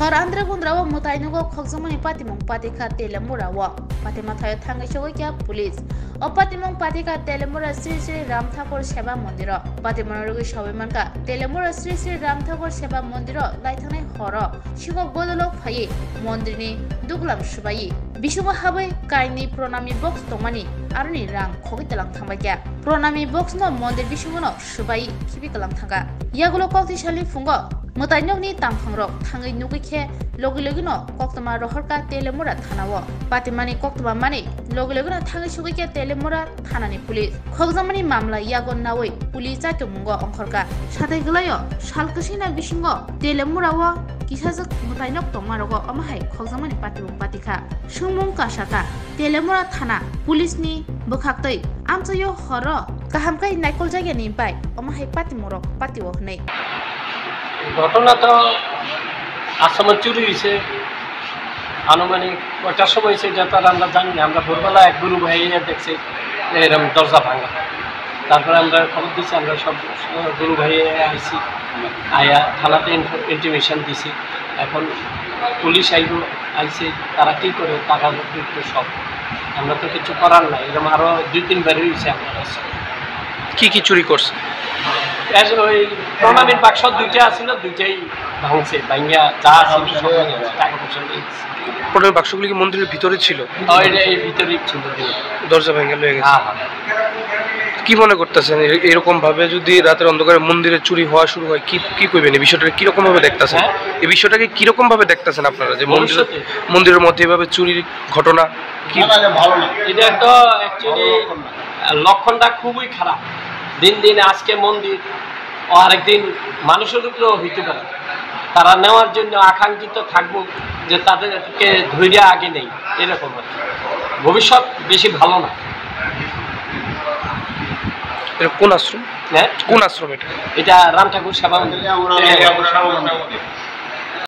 hor andra gundrawa mutainugo khokjamani patimong patika telemurawa patimathayo thangaisogoi kya police o patimong patika telemura Sri Sri Ram Thakur Seva Mandiro patimonorogi sobimanka telemura Sri Sri Ram Thakur Seva Mandiro laithanai horo sigo godolok phai mondirni duglam subai bisugo habai kaini pronami box tongmani arni rang khogitelang thangbaikya pronami box no mondir bisugo no subai khibikalang thanga yagulo kokti sali fungo mutainokni tangphangrok thangai nugikhe logi no koktoma rohorka telemura thanao patimani koktoma mani logi no thangai sugikhe telemura thanani police khogjamani mamla yagon nawai police chato mungo ongkhorka satai glayo salkasina bisingo telemura wa kisajak mutainok tongmarogo amahai khogjamani patimung patika sungmung kasaka telemura thana police ni bokhaktoi amchayo horo kahamkai naikol jagani pai amahai patimurok patiwo hnai ঘটনা তো আসামে চুরি হয়েছে আনুমানিক কয়টার সময় হয়েছে এটা তো আমরা জানি না আমরা ভোরবেলা এক গুরু ভাই দেখছি এরকম দরজা ভাঙা তারপরে আমরা খবর দিচ্ছি আমরা সব গুরু ভাই আইছি আয়া থানাতে ইন্টিমেশন দিছি এখন পুলিশ আইছে তারা কী করে টাকা সব আমরা তো কিছু করার নাই এরকম আরও 2-3 বার হয়েছে আমরা কি চুরি করছে ওই প্রণামীর বাক্স দুইটা আছিল দুইটাই ভাঙছে ভাঙিয়া যা ছিল সব টাকা পয়সা নিয়েছে প্রণামীর বাক্সগুলি কি মন্দিরের ভিতরে ছিল এই ভিতরেই ছিল দরজা ভেঙে লয়ে গেছে কি মনে করতেছেন এরকম ভাবে যদি রাতের অন্ধকারে মন্দিরে চুরি হওয়া শুরু হয় কি কইবেন এই বিষয়টাকে কিরকম ভাবে দেখতেছেন এই বিষয়টাকে কিরকম ভাবে দেখতেছেন আপনারা যে মন্দিরের মধ্যে এভাবে চুরির ঘটনা কি ভালো না এটা তো অ্যাকচুয়ালি লক্ষণটা খুবই খারাপ দিন দিন আজকে মন্দির ও আরেকদিন মানুষের উপরেও হইতে পারে তারা নেওয়ার জন্য আকাঙ্ক্ষিত থাকবো যে তাদেরকে ধৈর্য আগে নেই এরকম আর ভবিষ্যৎ বেশি ভালো না কোন আশ্রম হ্যাঁ কোন আশ্রম এটা রাম ঠাকুর সেবা